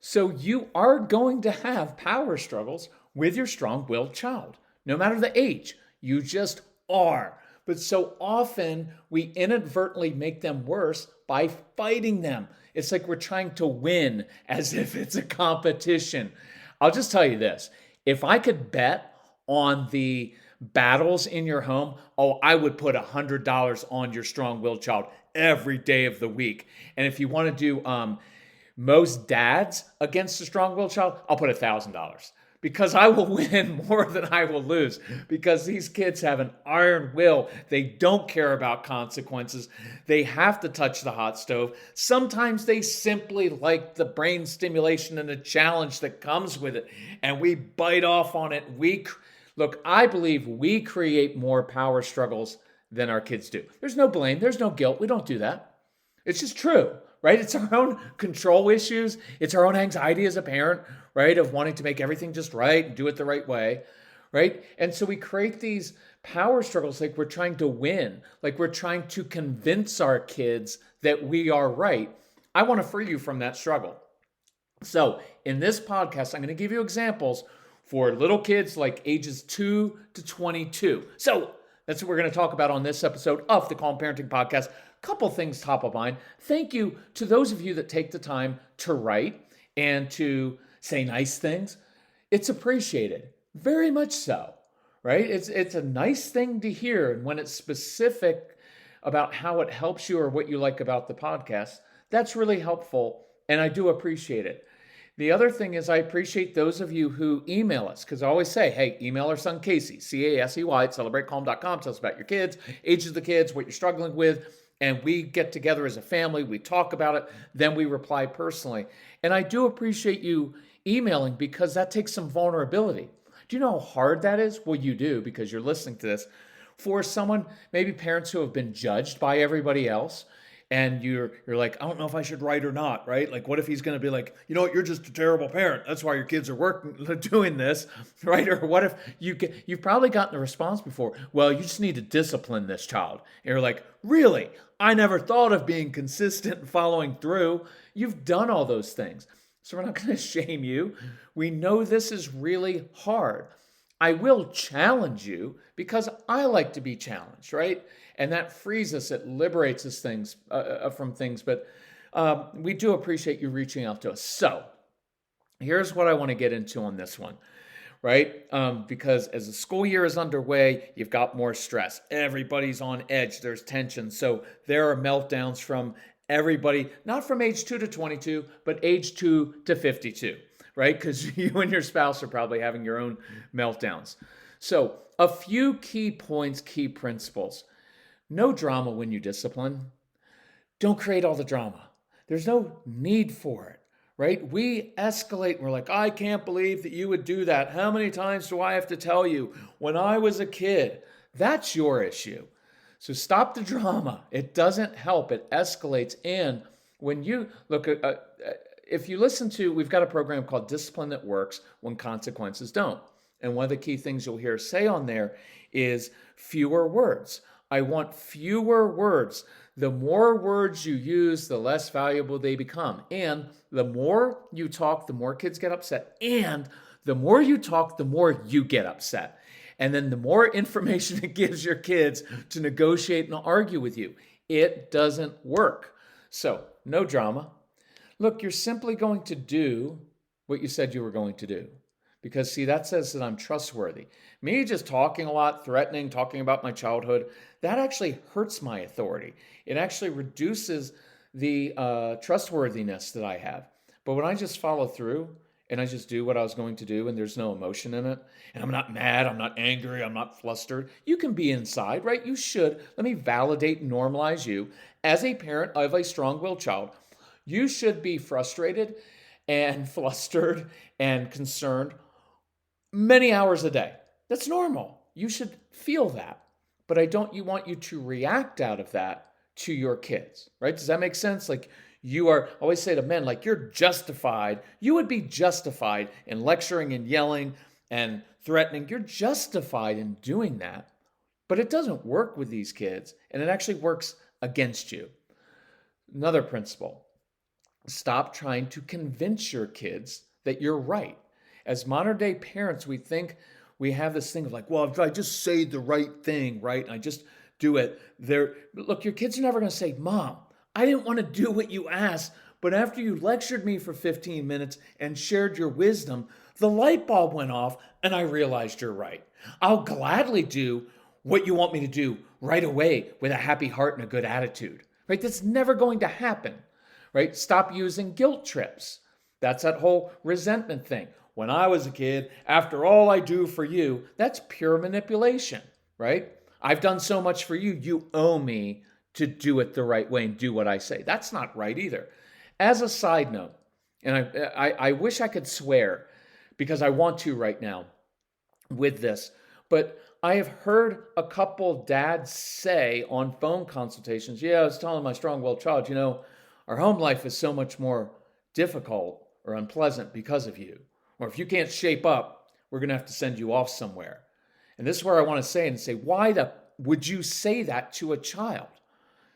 So you are going to have power struggles with your strong-willed child, no matter the age. You just are. But so often we inadvertently make them worse by fighting them. It's like we're trying to win as if it's a competition. I'll just tell you this. If I could bet on the battles in your home, oh, I would put $100 on your strong-willed child every day of the week. And if you want to do most dads against a strong-willed child, I'll put $1,000 because I will win more than I will lose because these kids have an iron will. They don't care about consequences. They have to touch the hot stove. Sometimes they simply like the brain stimulation and the challenge that comes with it, and we bite off on it. Look, I believe we create more power struggles than our kids do. There's no blame, there's no guilt. We don't do that. It's just true, right? It's our own control issues. It's our own anxiety as a parent, right? Of wanting to make everything just right and do it the right way, right? And so we create these power struggles like we're trying to win, like we're trying to convince our kids that we are right. I want to free you from that struggle. So in this podcast, I'm going to give you examples for little kids like ages 2 to 22. So that's what we're going to talk about on this episode of the Calm Parenting Podcast. Couple things top of mind. Thank you to those of you that take the time to write and to say nice things. It's appreciated, very much so, right? It's a nice thing to hear, and when it's specific about how it helps you or what you like about the podcast, that's really helpful, and I do appreciate it. The other thing is I appreciate those of you who email us, because I always say, hey, email our son Casey, Casey at celebratecalm.com. Tell us about your kids, ages of the kids, what you're struggling with. And we get together as a family, we talk about it, then we reply personally. And I do appreciate you emailing because that takes some vulnerability. Do you know how hard that is? Well, you do because you're listening to this. For someone, maybe parents who have been judged by everybody else, and you're like, I don't know if I should write or not, right? Like, what if he's going to be like, you know what, you're just a terrible parent. That's why your kids are working, doing this, right? Or what if you've probably gotten the response before, well, you just need to discipline this child. And you're like, really? I never thought of being consistent and following through. You've done all those things. So we're not going to shame you. We know this is really hard. I will challenge you because I like to be challenged, right? And that frees us, it liberates us from things. But we do appreciate you reaching out to us. So here's what I want to get into on this one, right? Because as the school year is underway, you've got more stress. Everybody's on edge. There's tension. So there are meltdowns from everybody, not from age 2 to 22, but age 2 to 52, right? Because you and your spouse are probably having your own meltdowns. So a few key points, key principles. No drama when you discipline. Don't create all the drama. There's no need for it, right? We escalate. We're like, I can't believe that you would do that. How many times do I have to tell you? When I was a kid, that's your issue. So stop the drama. It doesn't help. It escalates. And when you look at, if you listen to, we've got a program called Discipline That Works When Consequences Don't. And one of the key things you'll hear us say on there is fewer words. I want fewer words. The more words you use, the less valuable they become. And the more you talk, the more kids get upset. And the more you talk, the more you get upset. And then the more information it gives your kids to negotiate and argue with you. It doesn't work. So, no drama. Look, you're simply going to do what you said you were going to do. Because, see, that says that I'm trustworthy. Me just talking a lot, threatening, talking about my childhood, that actually hurts my authority. It actually reduces the trustworthiness that I have. But when I just follow through and I just do what I was going to do and there's no emotion in it, and I'm not mad, I'm not angry, I'm not flustered, you can be inside, right? You should. Let me validate and normalize you. As a parent of a strong-willed child, you should be frustrated and flustered and concerned many hours a day. That's normal. You should feel that. But I don't want you to react out of that to your kids, right? Does that make sense? Like you are, I always say to men, like you're justified. You would be justified in lecturing and yelling and threatening. You're justified in doing that. But it doesn't work with these kids, and it actually works against you. Another principle. Stop trying to convince your kids that you're right. As modern day parents, we think we have this thing of like, well, if I just say the right thing, right, and I just do it, look, your kids are never going to say, Mom, I didn't want to do what you asked, but after you lectured me for 15 minutes and shared your wisdom, the light bulb went off and I realized you're right. I'll gladly do what you want me to do right away with a happy heart and a good attitude, right? That's never going to happen, right? Stop using guilt trips. That's that whole resentment thing. When I was a kid, after all I do for you, that's pure manipulation, right? I've done so much for you, you owe me to do it the right way and do what I say. That's not right either. As a side note, and I wish I could swear because I want to right now with this, but I have heard a couple dads say on phone consultations, yeah, I was telling my strong-willed child, our home life is so much more difficult or unpleasant because of you. Or if you can't shape up, we're going to have to send you off somewhere. And this is where I want to say, why would you say that to a child?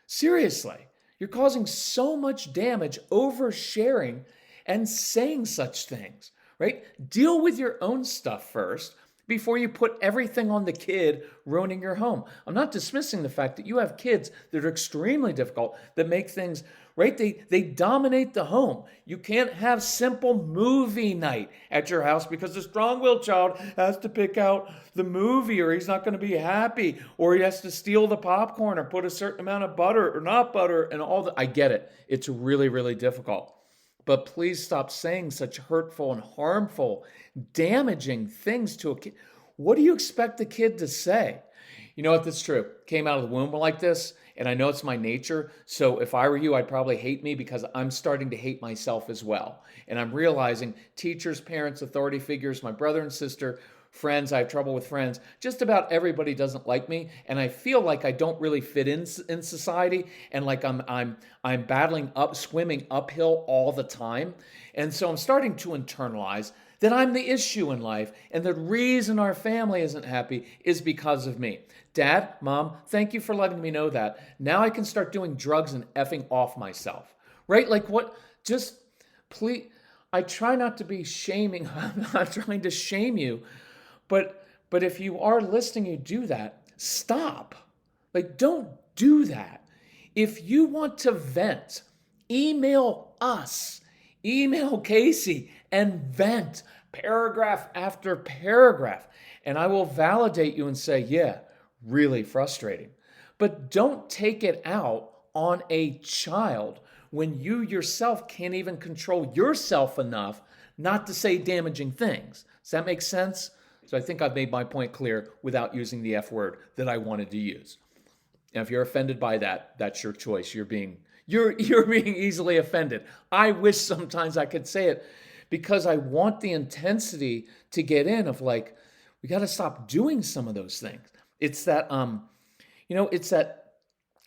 Seriously, you're causing so much damage oversharing and saying such things, right? Deal with your own stuff first before you put everything on the kid ruining your home. I'm not dismissing the fact that you have kids that are extremely difficult, that make things, right? They dominate the home. You can't have simple movie night at your house because the strong-willed child has to pick out the movie or he's not going to be happy or he has to steal the popcorn or put a certain amount of butter or not butter and all that. I get it. It's really, really difficult. But please stop saying such hurtful and harmful, damaging things to a kid. What do you expect the kid to say? You know what? That's true. Came out of the womb like this, and I know it's my nature. So if I were you, I'd probably hate me because I'm starting to hate myself as well. And I'm realizing teachers, parents, authority figures, my brother and sister, friends, I have trouble with friends. Just about everybody doesn't like me, and I feel like I don't really fit in society, and like I'm swimming uphill all the time. And so I'm starting to internalize that I'm the issue in life, and the reason our family isn't happy is because of me. Dad, Mom, thank you for letting me know that. Now I can start doing drugs and effing off myself. Right? Like what? Just please. I try not to be shaming. I'm not trying to shame you. But if you are listening, you do that, stop. Like, don't do that. If you want to vent, email us, email Casey, and vent paragraph after paragraph. And I will validate you and say, yeah, really frustrating. But don't take it out on a child when you yourself can't even control yourself enough not to say damaging things. Does that make sense? So I think I've made my point clear without using the F word that I wanted to use. Now, if you're offended by that, that's your choice. You're being easily offended. I wish sometimes I could say it because I want the intensity to get in of like, we got to stop doing some of those things. It's that, it's that,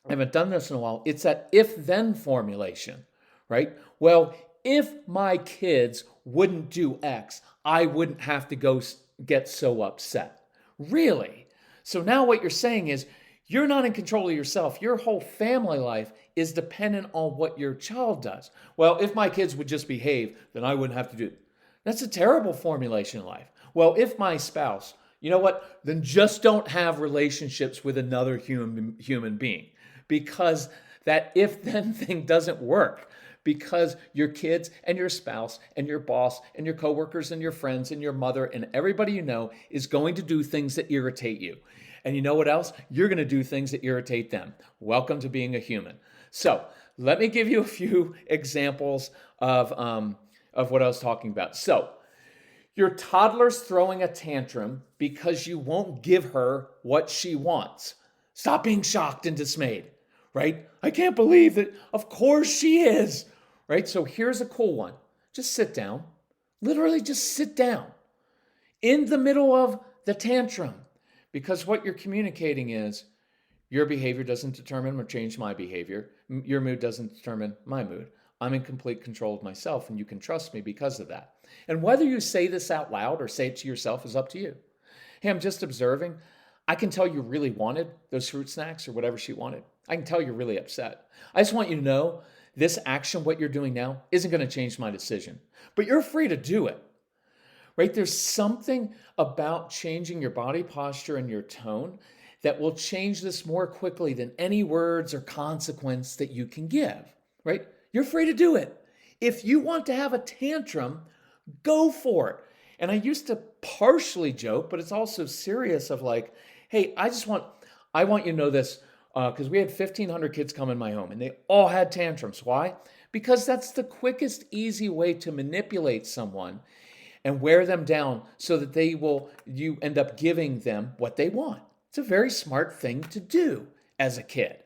I haven't done this in a while. It's that if-then formulation, right? Well, if my kids wouldn't do X, I wouldn't have to go get so upset. Really? So now what you're saying is you're not in control of yourself. Your whole family life is dependent on what your child does. Well, if my kids would just behave, then I wouldn't have to do it. That's a terrible formulation in life. Well, if my spouse, you know what? Then just don't have relationships with another human being because that if-then thing doesn't work. Because your kids and your spouse and your boss and your coworkers and your friends and your mother and everybody you know is going to do things that irritate you. And you know what else? You're going to do things that irritate them. Welcome to being a human. So let me give you a few examples of what I was talking about. So your toddler's throwing a tantrum because you won't give her what she wants. Stop being shocked and dismayed, right? I can't believe that. Of course she is. Right? So here's a cool one. Just sit down. Literally just sit down in the middle of the tantrum. Because what you're communicating is your behavior doesn't determine or change my behavior. Your mood doesn't determine my mood. I'm in complete control of myself and you can trust me because of that. And whether you say this out loud or say it to yourself is up to you. Hey, I'm just observing. I can tell you really wanted those fruit snacks or whatever she wanted. I can tell you're really upset. I just want you to know this action, what you're doing now, isn't going to change my decision. But you're free to do it, right? There's something about changing your body posture and your tone that will change this more quickly than any words or consequence that you can give, right? You're free to do it. If you want to have a tantrum, go for it. And I used to partially joke, but it's also serious of like, hey, I want you to know this because we had 1,500 kids come in my home and they all had tantrums. Why? Because that's the quickest, easy way to manipulate someone and wear them down so that you end up giving them what they want. It's a very smart thing to do as a kid.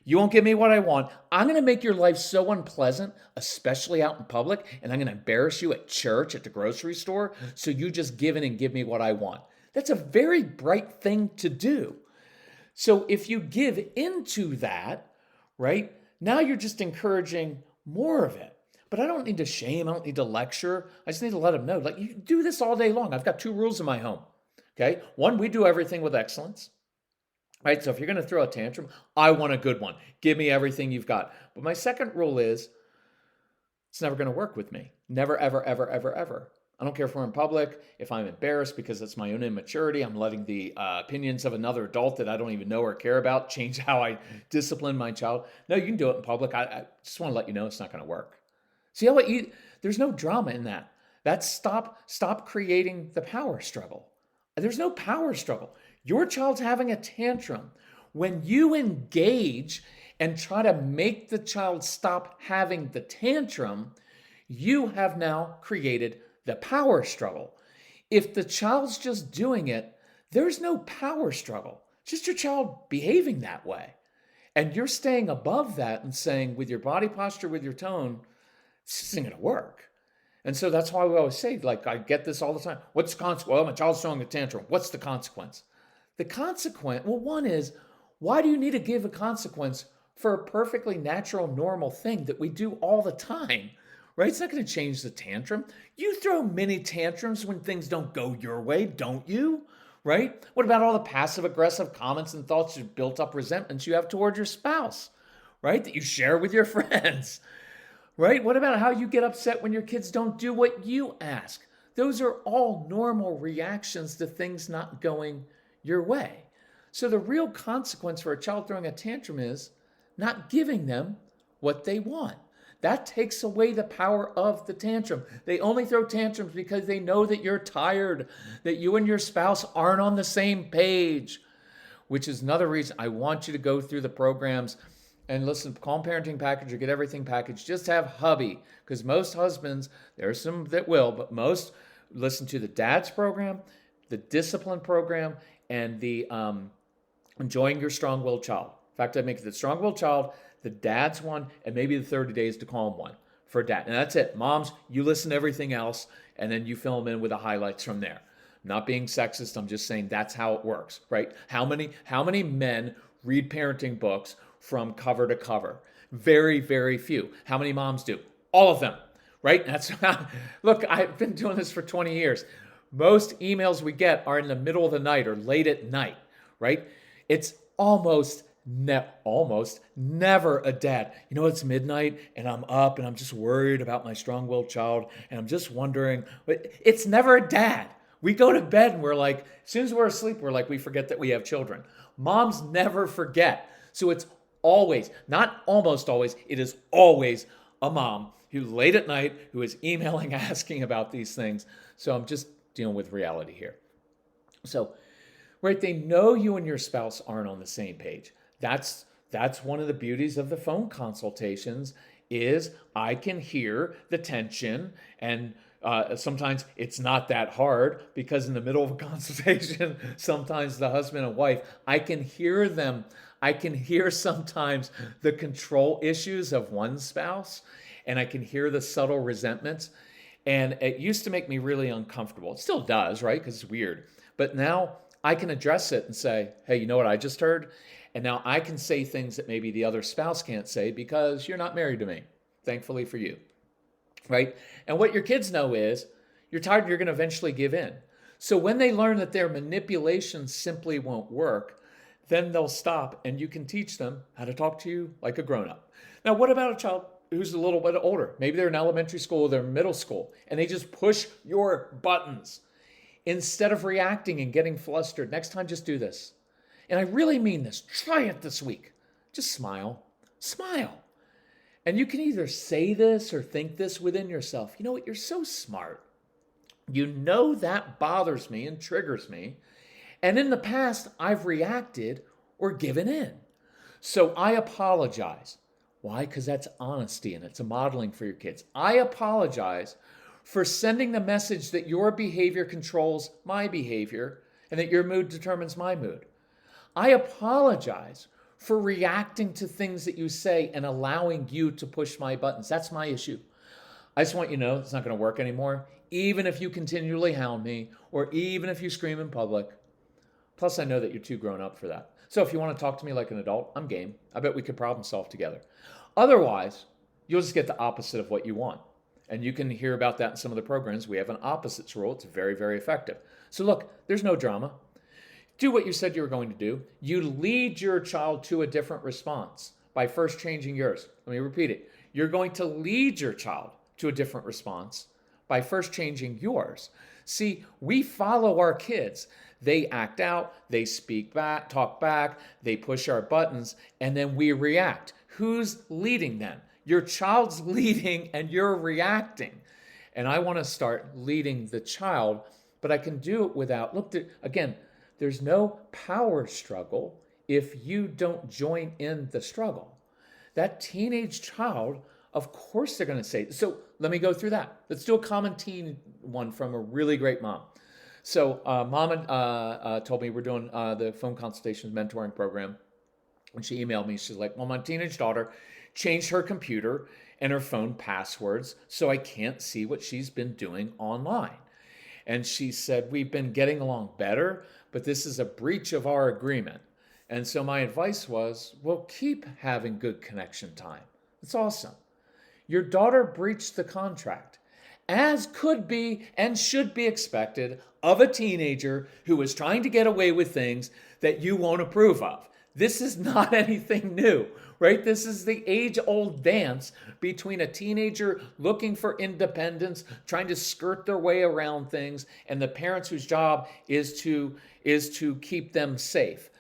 You won't give me what I want. I'm going to make your life so unpleasant, especially out in public, and I'm going to embarrass you at church, at the grocery store, so you just give in and give me what I want. That's a very bright thing to do. So if you give into that, right, now you're just encouraging more of it. But I don't need to shame. I don't need to lecture. I just need to let them know, like, you do this all day long. I've got 2 rules in my home. Okay? One, we do everything with excellence. Right? So if you're going to throw a tantrum, I want a good one. Give me everything you've got. But my second rule is it's never going to work with me. Never, ever, ever, ever, ever. I don't care if we're in public, if I'm embarrassed because it's my own immaturity, I'm letting the opinions of another adult that I don't even know or care about change how I discipline my child. No, you can do it in public. I just want to let you know it's not going to work. See how there's no drama in that. That's stop creating the power struggle. There's no power struggle. Your child's having a tantrum. When you engage and try to make the child stop having the tantrum, you have now created the power struggle. If the child's just doing it, there's no power struggle. It's just your child behaving that way. And you're staying above that and saying, with your body posture, with your tone, this isn't going to work. And so that's why we always say, like, I get this all the time. What's the consequence? Well, my child's throwing a tantrum. What's the consequence? The consequence, well, one is, why do you need to give a consequence for a perfectly natural, normal thing that we do all the time? Right? It's not going to change the tantrum. You throw mini tantrums when things don't go your way, don't you? Right? What about all the passive-aggressive comments and thoughts, and built-up resentments you have toward your spouse? Right? That you share with your friends. Right? What about how you get upset when your kids don't do what you ask? Those are all normal reactions to things not going your way. So the real consequence for a child throwing a tantrum is not giving them what they want. That takes away the power of the tantrum. They only throw tantrums because they know that you're tired, that you and your spouse aren't on the same page, which is another reason I want you to go through the programs and listen, Calm Parenting Package or Get Everything Package. Just have hubby, because most husbands, there are some that will, but most listen to the dad's program, the discipline program, and the Enjoying Your Strong-Willed Child. In fact, I make the Strong-Willed Child the dad's one, and maybe the 30 Days to Calm one for dad. And that's it. Moms, you listen to everything else, and then you fill them in with the highlights from there. I'm not being sexist. I'm just saying that's how it works, right? How many men read parenting books from cover to cover? Very, very few. How many moms do? All of them, right? Look, I've been doing this for 20 years. Most emails we get are in the middle of the night or late at night, right? It's almost never a dad. You know, it's midnight and I'm up and I'm just worried about my strong-willed child and I'm just wondering. But it's never a dad. We go to bed and we're like, as soon as we're asleep, we're like, we forget that we have children. Moms never forget. So it's always, not almost always, it is always a mom who late at night, who is emailing, asking about these things. So I'm just dealing with reality here. So, right, they know you and your spouse aren't on the same page. That's one of the beauties of the phone consultations is I can hear the tension, and sometimes it's not that hard because in the middle of a consultation, sometimes the husband and wife, I can hear them. I can hear sometimes the control issues of one spouse, and I can hear the subtle resentments. And it used to make me really uncomfortable. It still does, right? Because it's weird. But now I can address it and say, hey, you know what I just heard? And now I can say things that maybe the other spouse can't say because you're not married to me, thankfully for you, right? And what your kids know is you're tired, you're going to eventually give in. So when they learn that their manipulation simply won't work, then they'll stop and you can teach them how to talk to you like a grown-up. Now, what about a child who's a little bit older. Maybe they're in elementary school or they're middle school, and they just push your buttons. Instead of reacting and getting flustered, next time just do this. And I really mean this. Try it this week. Just smile. Smile. And you can either say this or think this within yourself. You know what? You're so smart. You know that bothers me and triggers me. And in the past, I've reacted or given in. So I apologize. Why? Because that's honesty and it's a modeling for your kids. I apologize for sending the message that your behavior controls my behavior and that your mood determines my mood. I apologize for reacting to things that you say and allowing you to push my buttons. That's my issue. I just want you to know it's not going to work anymore, even if you continually hound me or even if you scream in public. Plus, I know that you're too grown up for that. So if you want to talk to me like an adult, I'm game. I bet we could problem solve together. Otherwise, you'll just get the opposite of what you want. And you can hear about that in some of the programs. We have an opposites rule. It's very, very effective. So look, there's no drama. Do what you said you were going to do. You lead your child to a different response by first changing yours. Let me repeat it. You're going to lead your child to a different response by first changing yours. See, we follow our kids. They act out, they speak back, talk back, they push our buttons, and then we react. Who's leading then? Your child's leading and you're reacting. And I want to start leading the child, but I can do it without, look, again, there's no power struggle if you don't join in the struggle. That teenage child, of course they're going to say, so let me go through that. Let's do a common teen one from a really great mom. So mom told me we're doing the phone consultations mentoring program. And she emailed me. She's like, well, my teenage daughter changed her computer and her phone passwords so I can't see what she's been doing online. And she said, we've been getting along better, but this is a breach of our agreement. And so my advice was, well, keep having good connection time. It's awesome. Your daughter breached the contract, as could be and should be expected of a teenager who is trying to get away with things that you won't approve of. This is not anything new, right? This is the age-old dance between a teenager looking for independence, trying to skirt their way around things, and the parents whose job is to keep them safe.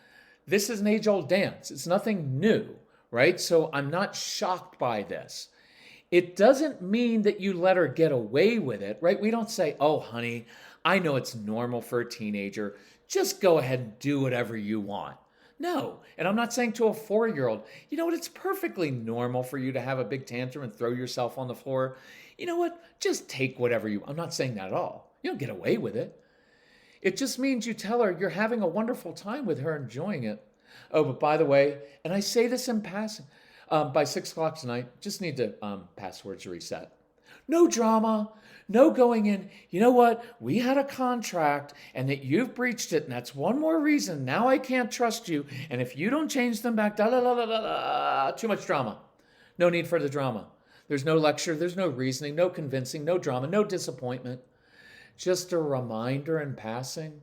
This is an age-old dance. It's nothing new, right? So I'm not shocked by this. It doesn't mean that you let her get away with it, right? We don't say, oh, honey, I know it's normal for a teenager. Just go ahead and do whatever you want. No. And I'm not saying to a 4-year-old, you know what? It's perfectly normal for you to have a big tantrum and throw yourself on the floor. You know what? Just take whatever you want. I'm not saying that at all. You don't get away with it. It just means you tell her you're having a wonderful time with her, enjoying it. Oh, but by the way, and I say this in passing, by 6 o'clock tonight, just need to passwords reset. No drama, no going in. You know what? We had a contract and that you've breached it, and that's one more reason. Now I can't trust you. And if you don't change them back, da da da da da, too much drama. No need for the drama. There's no lecture, there's no reasoning, no convincing, no drama, no disappointment. Just a reminder in passing.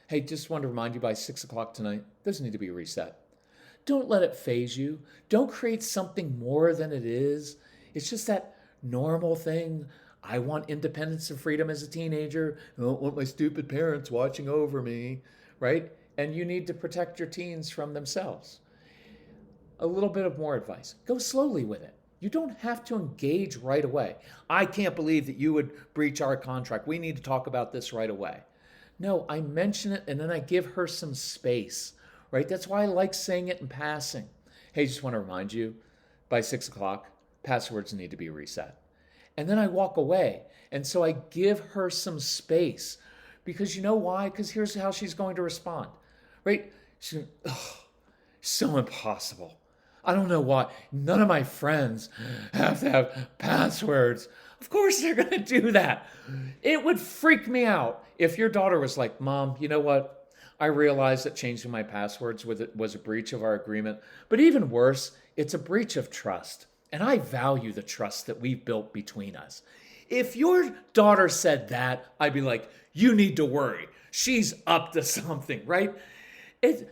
Hey, just want to remind you by 6 o'clock tonight, doesn't need to be reset. Don't let it faze you. Don't create something more than it is. It's just that normal thing. I want independence and freedom as a teenager. I don't want my stupid parents watching over me, right? And you need to protect your teens from themselves. A little bit of more advice. Go slowly with it. You don't have to engage right away. I can't believe that you would breach our contract. We need to talk about this right away. No, I mention it and then I give her some space, right? That's why I like saying it in passing. Hey, just want to remind you, by 6 o'clock, passwords need to be reset. And then I walk away. And so I give her some space. Because you know why? Because here's how she's going to respond, right? So impossible. I don't know why. None of my friends have to have passwords. Of course they're going to do that. It would freak me out if your daughter was like, Mom, you know what? I realized that changing my passwords was a breach of our agreement. But even worse, it's a breach of trust. And I value the trust that we've built between us. If your daughter said that, I'd be like, you need to worry. She's up to something, right?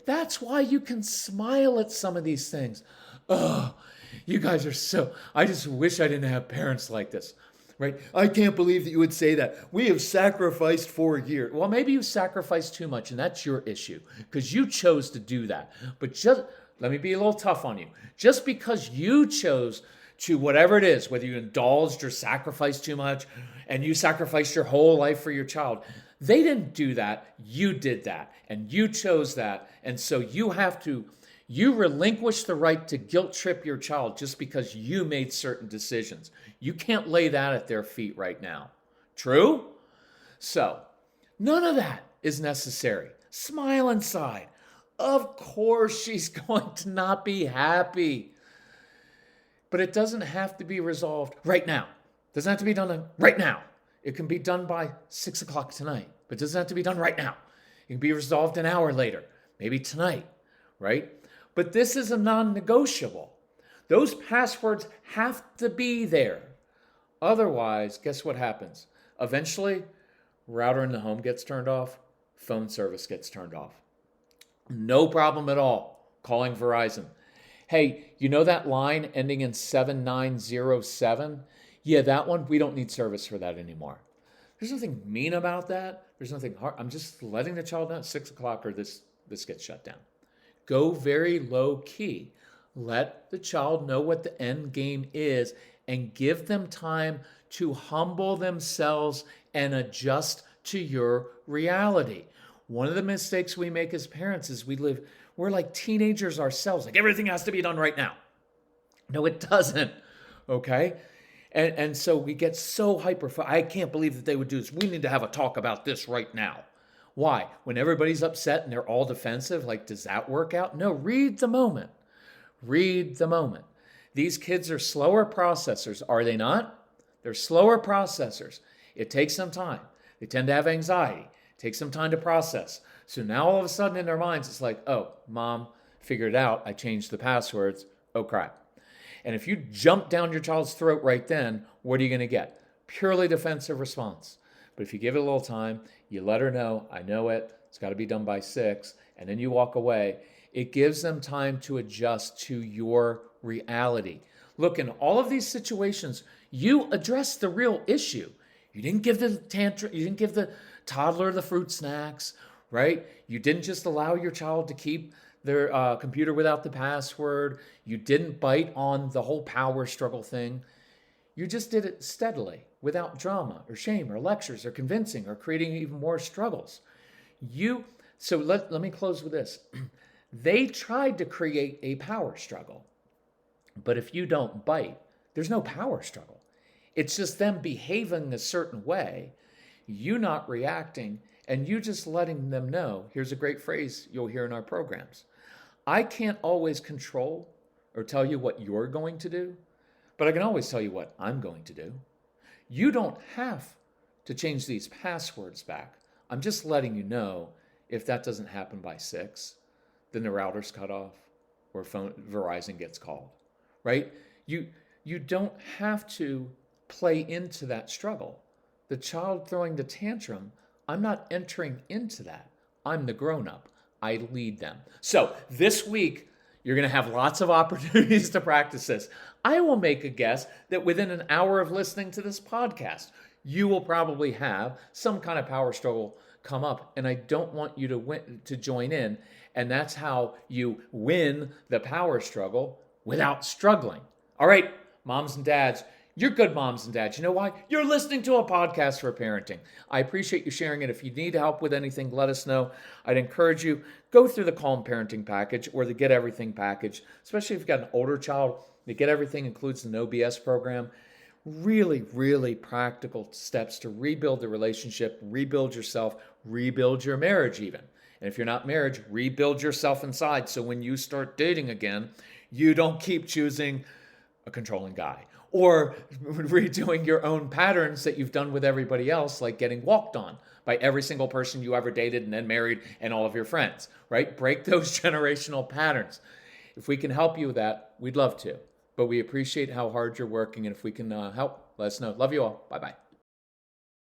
That's why you can smile at some of these things. Oh, You guys are I just wish I didn't have parents like this, right? I can't believe that you would say that. We have sacrificed for years. Well, maybe you sacrificed too much, and that's your issue because you chose to do that. But just let me be a little tough on you. Just because you chose to, whatever it is, whether you indulged or sacrificed too much, and you sacrificed your whole life for your child, they didn't do that. You did that, and you chose that. And so you relinquish the right to guilt trip your child just because you made certain decisions. You can't lay that at their feet right now. True? So, none of that is necessary. Smile inside. Of course, she's going to not be happy. But it doesn't have to be resolved right now. It doesn't have to be done right now. It can be done by 6 o'clock tonight, but it doesn't have to be done right now. It can be resolved an hour later, maybe tonight, right? But this is a non-negotiable. Those passwords have to be there. Otherwise, guess what happens? Eventually, router in the home gets turned off, phone service gets turned off. No problem at all calling Verizon. Hey, you know that line ending in 7907? Yeah, that one, we don't need service for that anymore. There's nothing mean about that. There's nothing hard. I'm just letting the child know at 6 o'clock or this gets shut down. Go very low key. Let the child know what the end game is and give them time to humble themselves and adjust to your reality. One of the mistakes we make as parents is we're like teenagers ourselves. Like everything has to be done right now. No, it doesn't. Okay? And so we get so hyper. I can't believe that they would do this. We need to have a talk about this right now. Why? When everybody's upset and they're all defensive, like, does that work out? No, read the moment. Read the moment. These kids are slower processors, are they not? They're slower processors. It takes some time. They tend to have anxiety. It takes some time to process. So now all of a sudden in their minds, it's like, oh, mom figured it out. I changed the passwords. Oh, crap. And if you jump down your child's throat right then, what are you going to get? Purely defensive response. But if you give it a little time, you let her know, I know it, it's got to be done by 6, and then you walk away, it gives them time to adjust to your reality. Look, in all of these situations, you address the real issue. You didn't give the tantrum, you didn't give the toddler the fruit snacks, right? You didn't just allow your child to keep their computer without the password. You didn't bite on the whole power struggle thing. You just did it steadily, without drama or shame or lectures or convincing or creating even more struggles. So let me close with this. They tried to create a power struggle. But if you don't bite, there's no power struggle. It's just them behaving a certain way, you not reacting, and you just letting them know. Here's a great phrase you'll hear in our programs. I can't always control or tell you what you're going to do, but I can always tell you what I'm going to do. You don't have to change these passwords back. I'm just letting you know if that doesn't happen by 6, then the router's cut off or Verizon gets called, right? You don't have to play into that struggle. The child throwing the tantrum, I'm not entering into that. I'm the grown-up. I lead them. So this week, you're going to have lots of opportunities to practice this. I will make a guess that within an hour of listening to this podcast, you will probably have some kind of power struggle come up. And I don't want you to join in. And that's how you win the power struggle without struggling. All right, moms and dads, you're good moms and dads. You know why? You're listening to a podcast for parenting. I appreciate you sharing it. If you need help with anything, let us know. I'd encourage you, go through the Calm Parenting package or the Get Everything package, especially if you've got an older child. The Get Everything includes the No BS program. Really, really practical steps to rebuild the relationship, rebuild yourself, rebuild your marriage even. And if you're not married, rebuild yourself inside so when you start dating again, you don't keep choosing a controlling guy or redoing your own patterns that you've done with everybody else, like getting walked on by every single person you ever dated and then married and all of your friends, right? Break those generational patterns. If we can help you with that, we'd love to. But we appreciate how hard you're working, and if we can help, let us know. Love you all. Bye-bye.